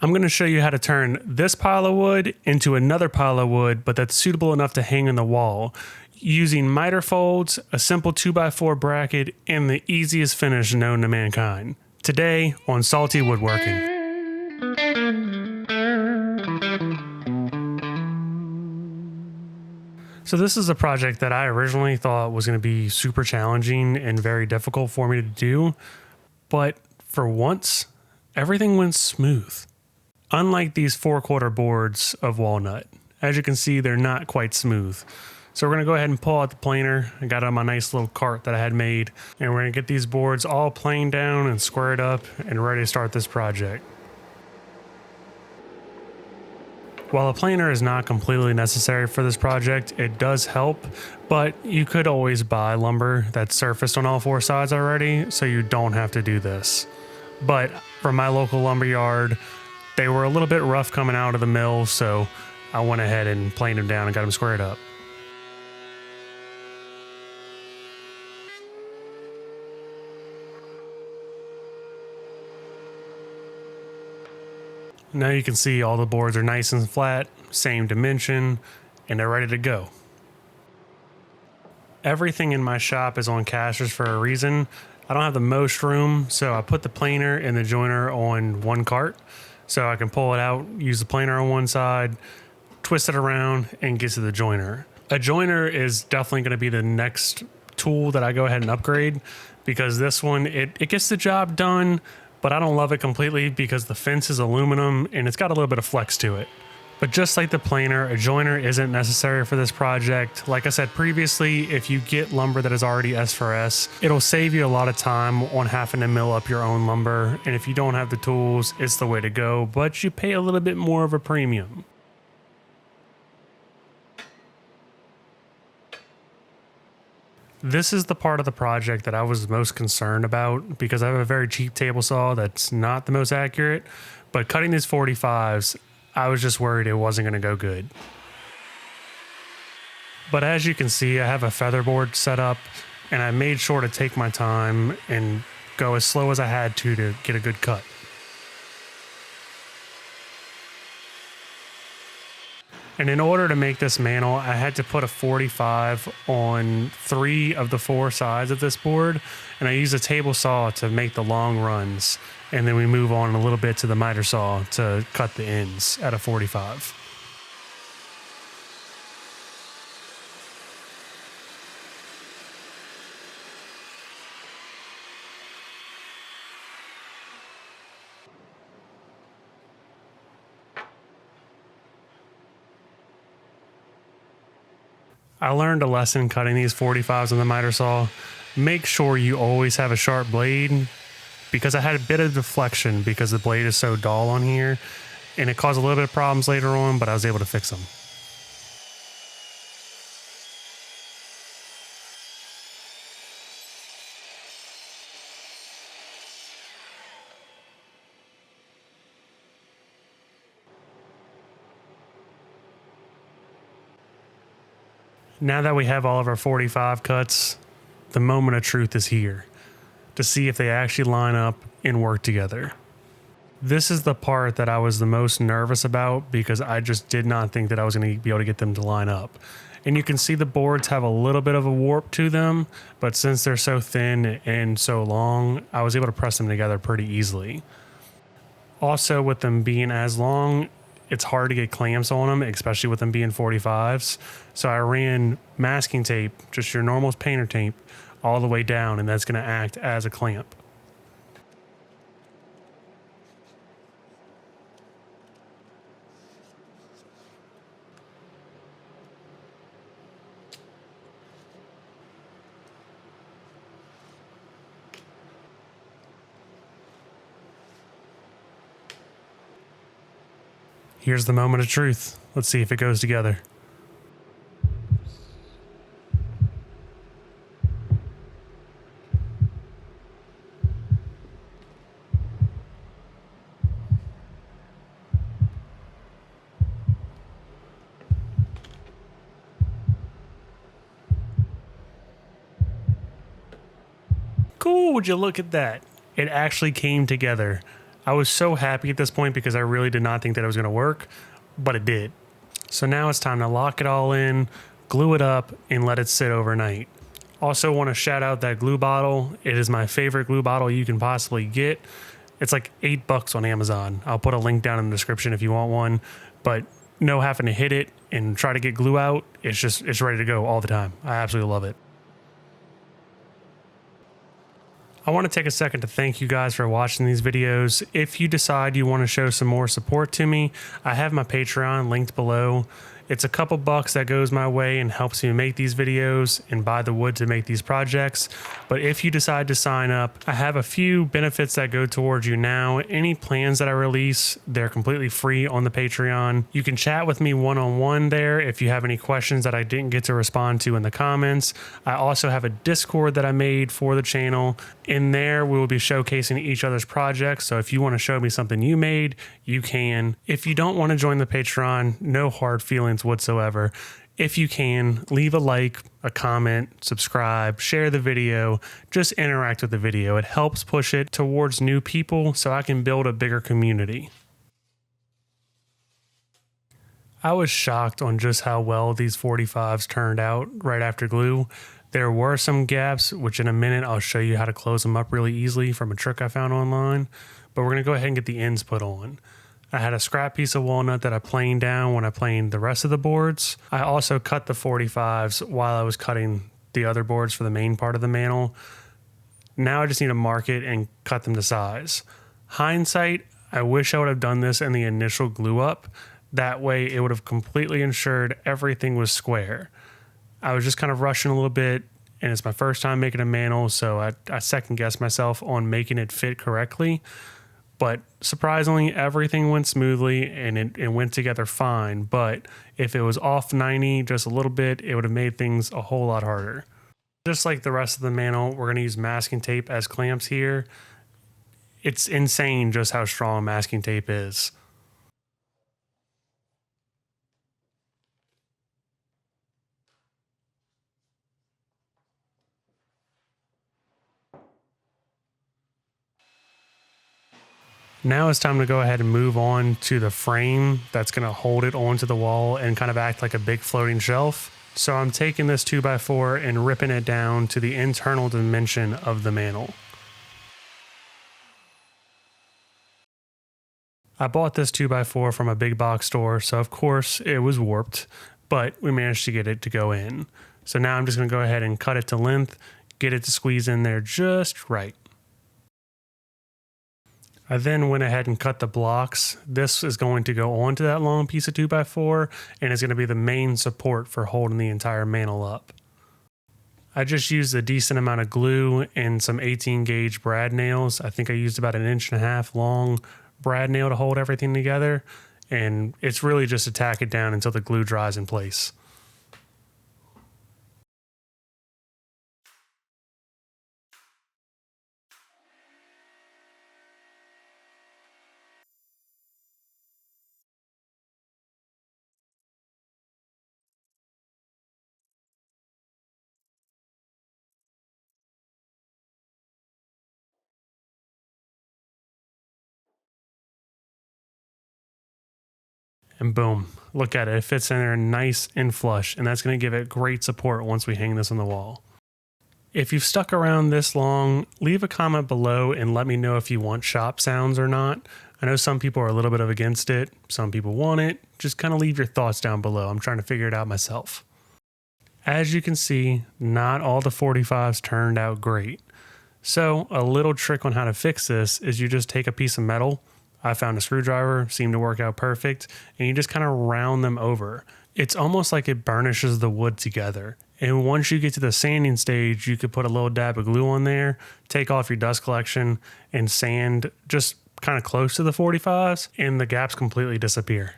I'm going to show you how to turn this pile of wood into another pile of wood, but that's suitable enough to hang on the wall, using miter folds, a simple 2x4 bracket, and the easiest finish known to mankind. Today on Salty Woodworking. So this is a project that I originally thought was going to be super challenging and very difficult for me to do, but for once, everything went smooth. Unlike these 4/4 boards of Walnut, as you can see, they're not quite smooth. So we're going to go ahead and pull out the planer. I got it on my nice little cart that I had made, and we're going to get these boards all planed down and squared up and ready to start this project. While a planer is not completely necessary for this project, it does help, but you could always buy lumber that's surfaced on all four sides already, so you don't have to do this. But from my local lumber yard, they were a little bit rough coming out of the mill, so I went ahead and planed them down and got them squared up. Now you can see all the boards are nice and flat, same dimension, and they're ready to go. Everything in my shop is on casters for a reason. I don't have the most room, so I put the planer and the joiner on one cart, so I can pull it out, use the planer on one side, twist it around, and get to the joiner. A joiner is definitely going to be the next tool that I go ahead and upgrade, because this one, it gets the job done, but I don't love it completely because the fence is aluminum and it's got a little bit of flex to it. But just like the planer, a joiner isn't necessary for this project. Like I said previously, if you get lumber that is already S4S, it'll save you a lot of time on having to mill up your own lumber. And if you don't have the tools, it's the way to go, but you pay a little bit more of a premium. This is the part of the project that I was most concerned about because I have a very cheap table saw that's not the most accurate, but cutting these 45s, I was just worried it wasn't going to go good. But as you can see, I have a featherboard set up, and I made sure to take my time and go as slow as I had to get a good cut. And in order to make this mantle, I had to put a 45 on 3 of the 4 sides of this board, and I used a table saw to make the long runs, and then we move on a little bit to the miter saw to cut the ends at a 45. I learned a lesson cutting these 45s on the miter saw. Make sure you always have a sharp blade, because I had a bit of deflection because the blade is so dull on here, and it caused a little bit of problems later on, but I was able to fix them. Now that we have all of our 45 cuts, the moment of truth is here to see if they actually line up and work together. This is the part that I was the most nervous about because I just did not think that I was going to be able to get them to line up. And you can see the boards have a little bit of a warp to them, but since they're so thin and so long, I was able to press them together pretty easily. Also, with them being as long, it's hard to get clamps on them, especially with them being 45s. So I ran masking tape, just your normal painter tape, all the way down, and that's going to act as a clamp. Here's the moment of truth. Let's see if it goes together. Cool, would you look at that? It actually came together. I was so happy at this point because I really did not think that it was going to work, but it did. So now it's time to lock it all in, glue it up, and let it sit overnight. Also want to shout out that glue bottle. It is my favorite glue bottle you can possibly get. It's like $8 on Amazon. I'll put a link down in the description if you want one, but no having to hit it and try to get glue out. It's ready to go all the time. I absolutely love it. I want to take a second to thank you guys for watching these videos. If you decide you want to show some more support to me, I have my Patreon linked below. It's a couple bucks that goes my way and helps me make these videos and buy the wood to make these projects. But if you decide to sign up, I have a few benefits that go towards you now. Any plans that I release, they're completely free on the Patreon. You can chat with me one-on-one there if you have any questions that I didn't get to respond to in the comments. I also have a Discord that I made for the channel. In there, we will be showcasing each other's projects. So if you want to show me something you made, you can. If you don't want to join the Patreon, no hard feelings whatsoever. If you can, leave a like, a comment, subscribe, share the video, just interact with the video. It helps push it towards new people so I can build a bigger community. I was shocked on just how well these 45s turned out right after glue. There were some gaps, which in a minute I'll show you how to close them up really easily from a trick I found online, but we're going to go ahead and get the ends put on. I had a scrap piece of walnut that I planed down when I planed the rest of the boards. I also cut the 45s while I was cutting the other boards for the main part of the mantle. Now I just need to mark it and cut them to size. Hindsight, I wish I would have done this in the initial glue up. That way it would have completely ensured everything was square. I was just kind of rushing a little bit, and it's my first time making a mantle, so I second guessed myself on making it fit correctly. But surprisingly, everything went smoothly and it went together fine. But if it was off 90 just a little bit, it would have made things a whole lot harder. Just like the rest of the mantle, we're going to use masking tape as clamps here. It's insane just how strong masking tape is. Now it's time to go ahead and move on to the frame that's going to hold it onto the wall and kind of act like a big floating shelf. So I'm taking this 2x4 and ripping it down to the internal dimension of the mantle. I bought this 2x4 from a big box store, so of course it was warped, but we managed to get it to go in. So now I'm just going to go ahead and cut it to length, get it to squeeze in there just right. I then went ahead and cut the blocks. This is going to go onto that long piece of 2x4 and is going to be the main support for holding the entire mantle up. I just used a decent amount of glue and some 18 gauge brad nails. I think I used about 1.5 inch long brad nail to hold everything together, and it's really just to tack it down until the glue dries in place. And boom, look at it. It fits in there nice and flush, and that's going to give it great support once we hang this on the wall. If you've stuck around this long, leave a comment below and let me know if you want shop sounds or not. I know some people are a little bit against it. Some people want it. Just kind of leave your thoughts down below. I'm trying to figure it out myself. As you can see, not all the 45s turned out great. So a little trick on how to fix this is you just take a piece of metal. I found a screwdriver, seemed to work out perfect, and you just kind of round them over. It's almost like it burnishes the wood together. And once you get to the sanding stage, you could put a little dab of glue on there, take off your dust collection, and sand just kind of close to the 45s, and the gaps completely disappear.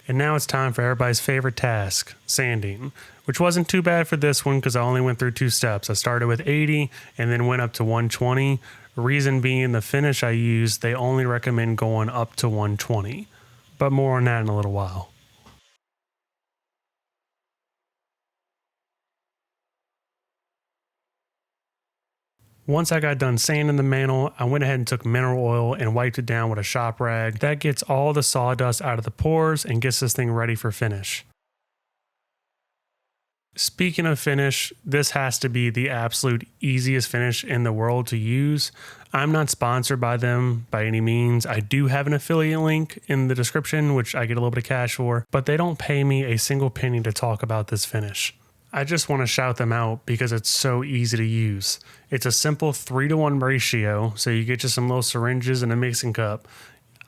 And now it's time for everybody's favorite task, sanding, which wasn't too bad for this one because I only went through 2 steps. I started with 80 and then went up to 120. Reason being the finish I used, they only recommend going up to 120, but more on that in a little while. Once I got done sanding the mantle, I went ahead and took mineral oil and wiped it down with a shop rag. That gets all the sawdust out of the pores and gets this thing ready for finish. Speaking of finish, this has to be the absolute easiest finish in the world to use. I'm not sponsored by them by any means. I do have an affiliate link in the description, which I get a little bit of cash for, but they don't pay me a single penny to talk about this finish. I just want to shout them out because it's so easy to use. It's a simple 3-to-1 ratio, so you get just some little syringes and a mixing cup.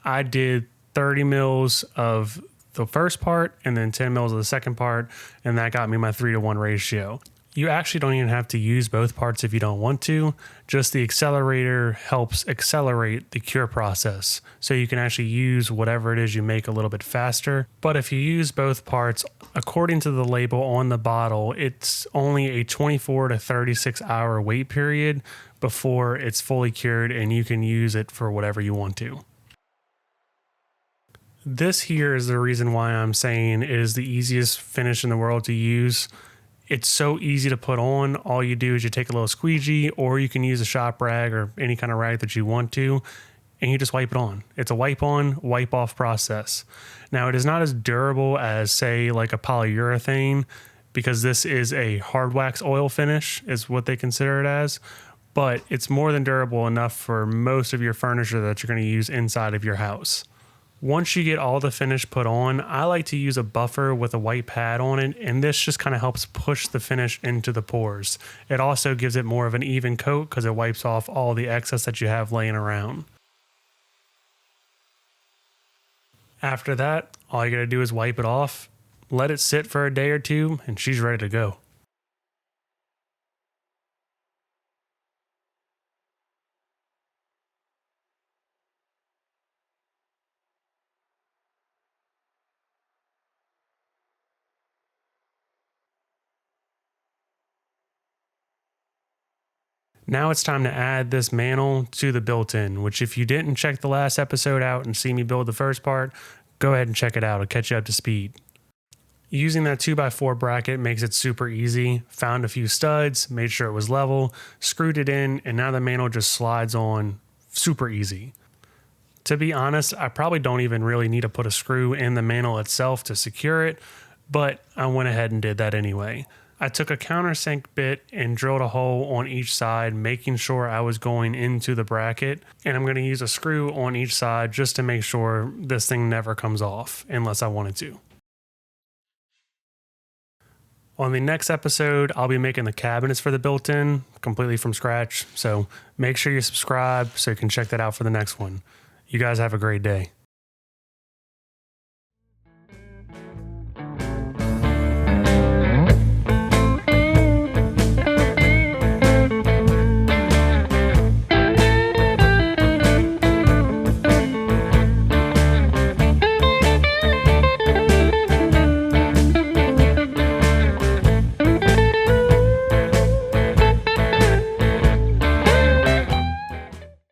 I did 30 mils of the first part and then 10 mils of the second part, and that got me my 3-to-1 ratio. You actually don't even have to use both parts if you don't want to. Just the accelerator helps accelerate the cure process. So you can actually use whatever it is you make a little bit faster. But if you use both parts, according to the label on the bottle, it's only a 24 to 36 hour wait period before it's fully cured and you can use it for whatever you want to. This here is the reason why I'm saying it is the easiest finish in the world to use. It's so easy to put on. All you do is you take a little squeegee, or you can use a shop rag or any kind of rag that you want to, and you just wipe it on. It's a wipe on, wipe off process. Now, it is not as durable as, say, like a polyurethane, because this is a hard wax oil finish is what they consider it as, but it's more than durable enough for most of your furniture that you're going to use inside of your house. Once you get all the finish put on, I like to use a buffer with a white pad on it, and this just kind of helps push the finish into the pores. It also gives it more of an even coat because it wipes off all the excess that you have laying around. After that, all you gotta do is wipe it off, let it sit for a day or two, and she's ready to go. Now it's time to add this mantle to the built-in, which if you didn't check the last episode out and see me build the first part, go ahead and check it out. It'll catch you up to speed. Using that 2x4 bracket makes it super easy. Found a few studs, made sure it was level, screwed it in, and now the mantle just slides on super easy. To be honest, I probably don't even really need to put a screw in the mantle itself to secure it, but I went ahead and did that anyway. I took a countersink bit and drilled a hole on each side, making sure I was going into the bracket. And I'm going to use a screw on each side just to make sure this thing never comes off unless I wanted to. On the next episode, I'll be making the cabinets for the built-in completely from scratch. So make sure you subscribe so you can check that out for the next one. You guys have a great day.